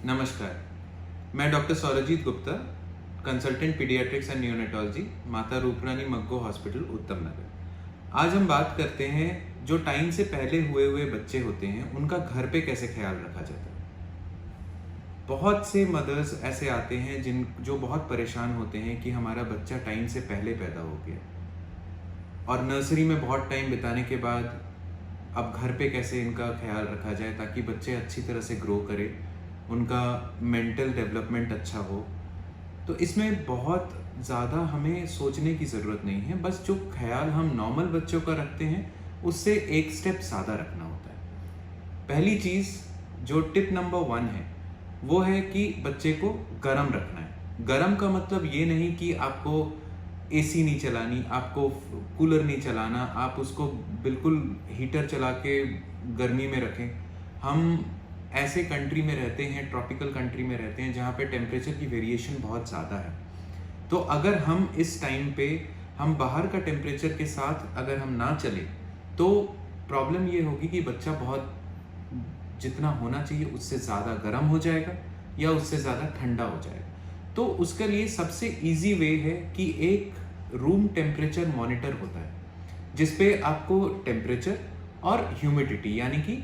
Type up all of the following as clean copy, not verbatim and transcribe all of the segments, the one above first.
नमस्कार, मैं doctor Sourajit Gupta, consultant paediatrics and neonatology, Mata Rooprani मग्गो hospital, उत्तम नगर। आज हम बात करते हैं जो टाइम से पहले हुए बच्चे होते हैं उनका घर पे कैसे ख्याल रखा जाता है। बहुत से मदर्स ऐसे आते हैं जो बहुत परेशान होते हैं कि हमारा बच्चा टाइम से पहले पैदा हो गया और नर्सरी में बहुत टाइम बिताने के बाद अब घर पे कैसे इनका ख्याल रखा जाए ताकि बच्चे अच्छी तरह से ग्रो करें, उनका मेंटल डेवलपमेंट अच्छा हो। तो इसमें बहुत ज़्यादा हमें सोचने की ज़रूरत नहीं है, बस जो ख्याल हम नॉर्मल बच्चों का रखते हैं उससे एक स्टेप ज़्यादा रखना होता है। पहली चीज़ जो टिप नंबर 1 है वो है कि बच्चे को गर्म रखना है। गर्म का मतलब ये नहीं कि आपको एसी नहीं चलानी, आपको कूलर नहीं चलाना, आप उसको बिल्कुल हीटर चला के गर्मी में रखें। हम ऐसे कंट्री में रहते हैं, ट्रॉपिकल कंट्री में रहते हैं जहाँ पे टेम्परेचर की वेरिएशन बहुत ज़्यादा है। तो अगर हम इस टाइम पे हम बाहर का टेम्परेचर के साथ अगर हम ना चले तो प्रॉब्लम ये होगी कि बच्चा बहुत जितना होना चाहिए उससे ज़्यादा गर्म हो जाएगा या उससे ज़्यादा ठंडा हो जाएगा। तो उसके लिए सबसे इजी वे है कि एक रूम टेम्परेचर मॉनिटर होता है जिसपे आपको टेम्परेचर और ह्यूमिडिटी यानी कि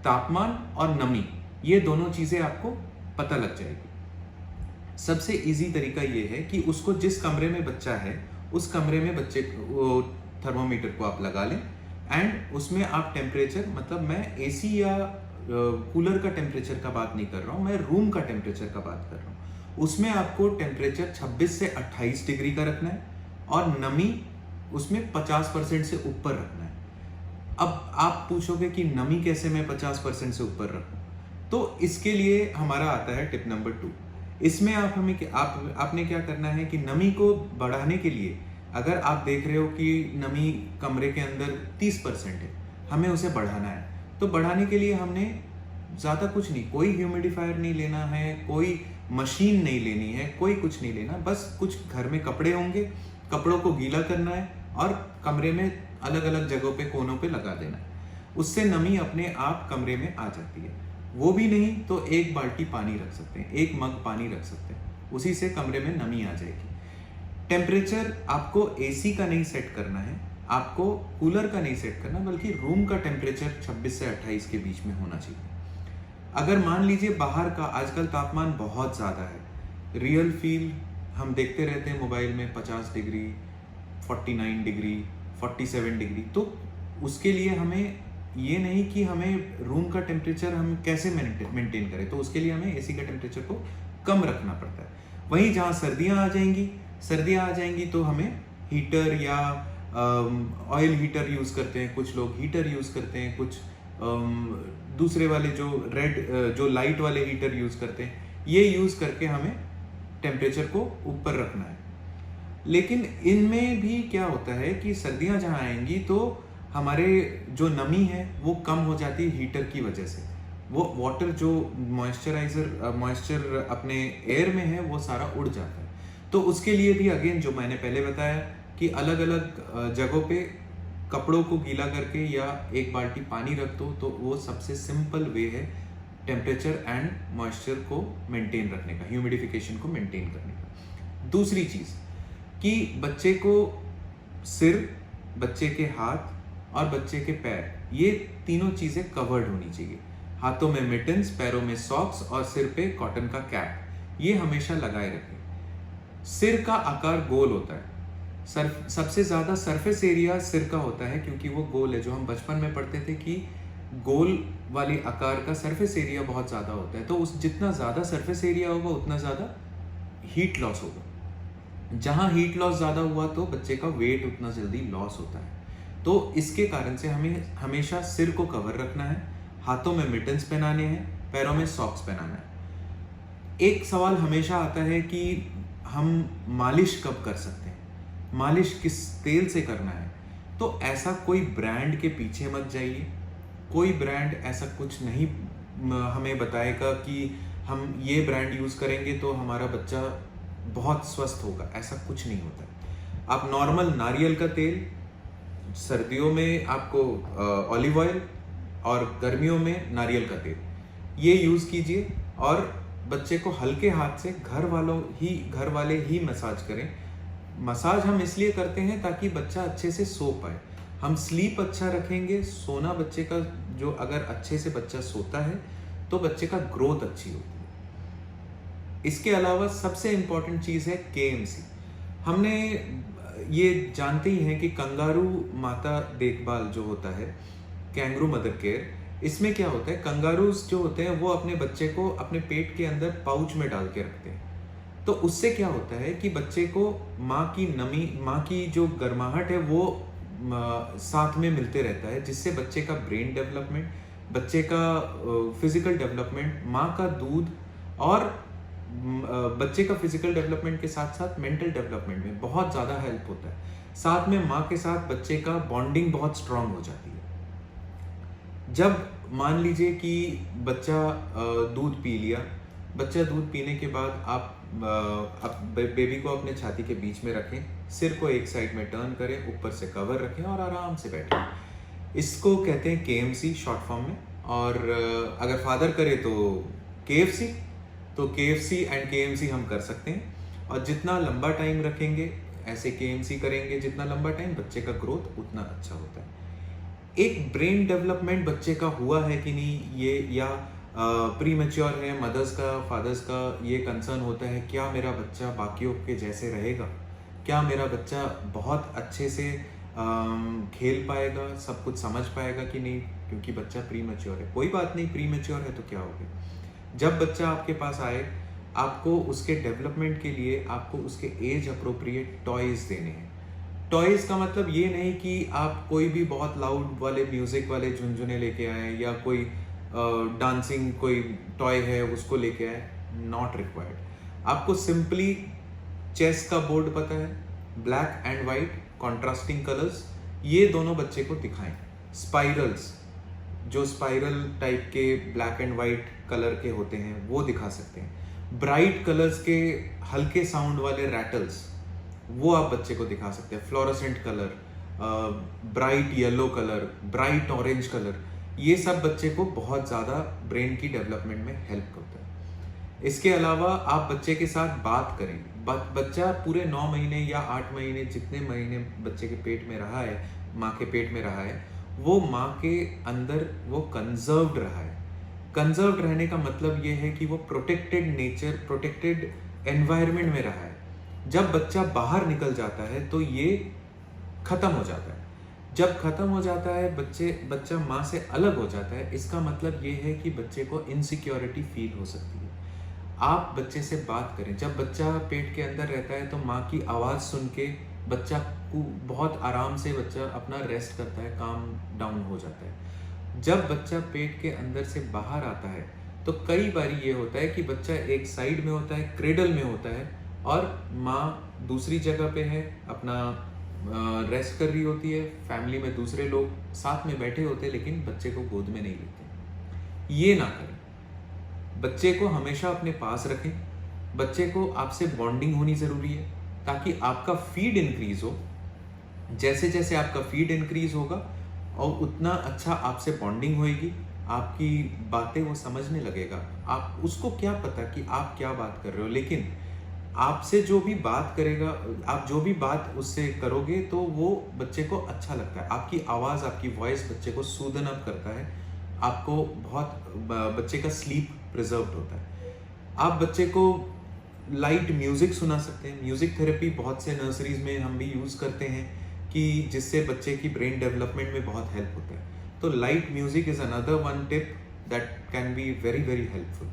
तापमान और नमी, ये दोनों चीज़ें आपको पता लग जाएगी। सबसे इजी तरीका ये है कि उसको जिस कमरे में बच्चा है उस कमरे में बच्चे थर्मोमीटर को आप लगा लें एंड उसमें आप टेम्परेचर, मतलब मैं एसी या कूलर का टेम्परेचर का बात नहीं कर रहा हूँ, मैं रूम का टेम्परेचर का बात कर रहा हूँ। उसमें आपको टेम्परेचर 26 से 28 डिग्री का रखना है और नमी उसमें 50% से ऊपर रखना है। अब आप पूछोगे कि नमी कैसे मैं 50% से ऊपर रखूं, तो इसके लिए हमारा आता है टिप नंबर 2। इसमें आपने क्या करना है कि नमी को बढ़ाने के लिए अगर आप देख रहे हो कि नमी कमरे के अंदर 30% है, हमें उसे बढ़ाना है, तो बढ़ाने के लिए हमने ज़्यादा कुछ नहीं, कोई ह्यूमिडिफायर नहीं लेना है, कोई मशीन नहीं लेनी है, कोई कुछ नहीं लेना, बस कुछ घर में कपड़े होंगे, कपड़ों को गीला करना है और कमरे में अलग अलग जगहों पे कोनों पे लगा देना है। उससे नमी अपने आप कमरे में आ जाती है। वो भी नहीं तो एक बाल्टी पानी रख सकते हैं, एक मग पानी रख सकते हैं, उसी से कमरे में नमी आ जाएगी। टेम्परेचर आपको एसी का नहीं सेट करना है, आपको कूलर का नहीं सेट करना, बल्कि रूम का टेम्परेचर 26 से 28 के बीच में होना चाहिए। अगर मान लीजिए बाहर का आजकल तापमान बहुत ज़्यादा है, रियल फील हम देखते रहते हैं मोबाइल में 50 डिग्री, 49 डिग्री, 47 डिग्री, तो उसके लिए हमें ये नहीं कि हमें रूम का टेम्परेचर हम कैसे मेंटेन करें, तो उसके लिए हमें एसी का टेम्परेचर को कम रखना पड़ता है। वहीं जहाँ सर्दियाँ आ जाएंगी तो हमें हीटर या ऑयल हीटर यूज़ करते हैं, कुछ लोग हीटर यूज़ करते हैं, कुछ दूसरे वाले जो लाइट वाले हीटर यूज़ करते हैं, ये यूज़ करके हमें टेम्परेचर को ऊपर रखना है। लेकिन इनमें भी क्या होता है कि सर्दियां जहां आएंगी तो हमारे जो नमी है वो कम हो जाती है हीटर की वजह से। वो वाटर जो मॉइस्चर अपने एयर में है वो सारा उड़ जाता है। तो उसके लिए भी अगेन जो मैंने पहले बताया कि अलग अलग जगहों पे कपड़ों को गीला करके या एक बाल्टी पानी रख दो, तो वो सबसे सिंपल वे है टेम्परेचर एंड मॉइस्चर को मेंटेन रखने का, ह्यूमिडिफिकेशन को मेंटेन करने का। दूसरी चीज़ कि बच्चे को सिर, बच्चे के हाथ और बच्चे के पैर, ये तीनों चीज़ें कवर्ड होनी चाहिए। हाथों में मिटन्स, पैरों में सॉक्स और सिर पे कॉटन का कैप, ये हमेशा लगाए रखें। सिर का आकार गोल होता है, सबसे ज़्यादा सरफेस एरिया सिर का होता है क्योंकि वो गोल है। जो हम बचपन में पढ़ते थे कि गोल वाले आकार का सरफेस एरिया बहुत ज़्यादा होता है, तो उस जितना ज़्यादा सरफेस एरिया होगा उतना ज़्यादा हीट लॉस होगा। जहाँ हीट लॉस ज़्यादा हुआ तो बच्चे का वेट उतना जल्दी लॉस होता है। तो इसके कारण से हमें हमेशा सिर को कवर रखना है, हाथों में मिटन्स पहनाने हैं, पैरों में सॉक्स पहनाना है। एक सवाल हमेशा आता है कि हम मालिश कब कर सकते हैं, मालिश किस तेल से करना है। तो ऐसा कोई ब्रांड के पीछे मत जाइए, कोई ब्रांड ऐसा कुछ नहीं हमें बताएगा कि हम ये ब्रांड यूज़ करेंगे तो हमारा बच्चा बहुत स्वस्थ होगा, ऐसा कुछ नहीं होता। आप नॉर्मल नारियल का तेल, सर्दियों में आपको ऑलिव ऑयल और गर्मियों में नारियल का तेल, ये यूज़ कीजिए। और बच्चे को हल्के हाथ से घर वाले ही मसाज करें। मसाज हम इसलिए करते हैं ताकि बच्चा अच्छे से सो पाए। हम स्लीप अच्छा रखेंगे, सोना बच्चे का जो अगर अच्छे से बच्चा सोता है तो बच्चे का ग्रोथ अच्छी होती है। इसके अलावा सबसे इम्पॉर्टेंट चीज़ है KMC। हमने ये जानते ही हैं कि कंगारू माता देखभाल जो होता है, कैंगरू मदर केयर, इसमें क्या होता है, कंगारूज जो होते हैं वो अपने बच्चे को अपने पेट के अंदर पाउच में डाल के रखते हैं। तो उससे क्या होता है कि बच्चे को माँ की जो गर्माहट है वो साथ में मिलते रहता है, जिससे बच्चे का ब्रेन डेवलपमेंट, बच्चे का फिजिकल डेवलपमेंट, माँ का दूध और बच्चे का फिजिकल डेवलपमेंट के साथ साथ मेंटल डेवलपमेंट में बहुत ज़्यादा हेल्प होता है। साथ में माँ के साथ बच्चे का बॉन्डिंग बहुत स्ट्रांग हो जाती है। जब मान लीजिए कि बच्चा दूध पी लिया, बच्चा दूध पीने के बाद आप बेबी को अपने छाती के बीच में रखें, सिर को एक साइड में टर्न करें, ऊपर से कवर रखें और आराम से बैठें। इसको कहते हैं KMC शॉर्ट फॉर्म में। और अगर फादर करे तो KFC, तो KFC एंड KMC हम कर सकते हैं। और जितना लंबा टाइम रखेंगे ऐसे KMC करेंगे, जितना लंबा टाइम, बच्चे का ग्रोथ उतना अच्छा होता है। एक ब्रेन डेवलपमेंट बच्चे का हुआ है कि नहीं, ये या प्री मैच्योर है, मदर्स का फादर्स का ये कंसर्न होता है, क्या मेरा बच्चा बाकियों के जैसे रहेगा, क्या मेरा बच्चा बहुत अच्छे से खेल पाएगा, सब कुछ समझ पाएगा कि नहीं, क्योंकि बच्चा प्री मैच्योर है। कोई बात नहीं, प्री मैच्योर है तो क्या हो गया। जब बच्चा आपके पास आए, आपको उसके डेवलपमेंट के लिए आपको उसके एज अप्रोप्रिएट टॉयज देने हैं। टॉयज का मतलब ये नहीं कि आप कोई भी बहुत लाउड वाले म्यूजिक वाले झुनझुने लेके आए या कोई डांसिंग कोई टॉय है उसको लेके आए, नॉट रिक्वायर्ड। आपको सिंपली चेस का बोर्ड पता है, black and white contrasting colours, ये दोनों बच्चे को दिखाएं। स्पाइरल्स, जो स्पाइरल टाइप के ब्लैक एंड वाइट कलर के होते हैं वो दिखा सकते हैं। ब्राइट कलर्स के हल्के साउंड वाले रैटल्स, वो आप बच्चे को दिखा सकते हैं। Fluorescent colour, bright yellow colour, bright orange colour, ये सब बच्चे को बहुत ज़्यादा ब्रेन की डेवलपमेंट में हेल्प करता है। इसके अलावा आप बच्चे के साथ बात करें। बच्चा पूरे 9 महीने या 8 महीने, जितने महीने बच्चे के पेट में रहा है, माँ के पेट में रहा है, वो माँ के अंदर वो कंजर्व्ड रहा है। कंजर्व्ड रहने का मतलब ये है कि वो प्रोटेक्टेड नेचर, प्रोटेक्टेड एनवायरनमेंट में रहा है। जब बच्चा बाहर निकल जाता है तो ये खत्म हो जाता है। जब खत्म हो जाता है, बच्चा माँ से अलग हो जाता है, इसका मतलब ये है कि बच्चे को इनसिक्योरिटी फील हो सकती है। आप बच्चे से बात करें। जब बच्चा पेट के अंदर रहता है तो माँ की आवाज़ सुन के बच्चा को बहुत आराम से बच्चा अपना रेस्ट करता है, काम डाउन हो जाता है। जब बच्चा पेट के अंदर से बाहर आता है तो कई बार ये होता है कि बच्चा एक साइड में होता है, क्रेडल में होता है, और माँ दूसरी जगह पे है, अपना रेस्ट कर रही होती है। फैमिली में दूसरे लोग साथ में बैठे होते हैं लेकिन बच्चे को गोद में नहीं लेते। ये ना करें। बच्चे को हमेशा अपने पास रखें। बच्चे को आपसे बॉन्डिंग होनी ज़रूरी है ताकि आपका फीड इंक्रीज हो। जैसे जैसे आपका फीड इंक्रीज होगा और उतना अच्छा आपसे बॉन्डिंग होएगी, आपकी बातें वो समझने लगेगा। आप उसको क्या पता कि आप क्या बात कर रहे हो, लेकिन आपसे जो भी बात करेगा, आप जो भी बात उससे करोगे तो वो बच्चे को अच्छा लगता है। आपकी आवाज़, आपकी वॉइस बच्चे को सूदन अप करता है। आपको बहुत बच्चे का स्लीप प्रिजर्व्ड होता है। आप बच्चे को लाइट म्यूज़िक सुना सकते हैं। म्यूज़िक थेरेपी बहुत से नर्सरीज में हम भी यूज़ करते हैं कि जिससे बच्चे की ब्रेन डेवलपमेंट में बहुत हेल्प होता है। तो light music is another one tip that can be very very helpful.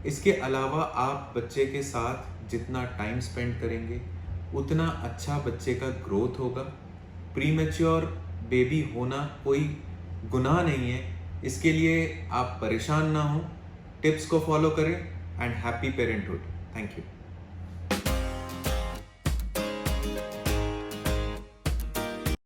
इसके अलावा आप बच्चे के साथ जितना टाइम स्पेंड करेंगे उतना अच्छा बच्चे का ग्रोथ होगा। प्रीमैच्योर बेबी होना कोई गुनाह नहीं है, इसके लिए आप परेशान ना हो। टिप्स को फॉलो करें and happy parenthood. Thank you.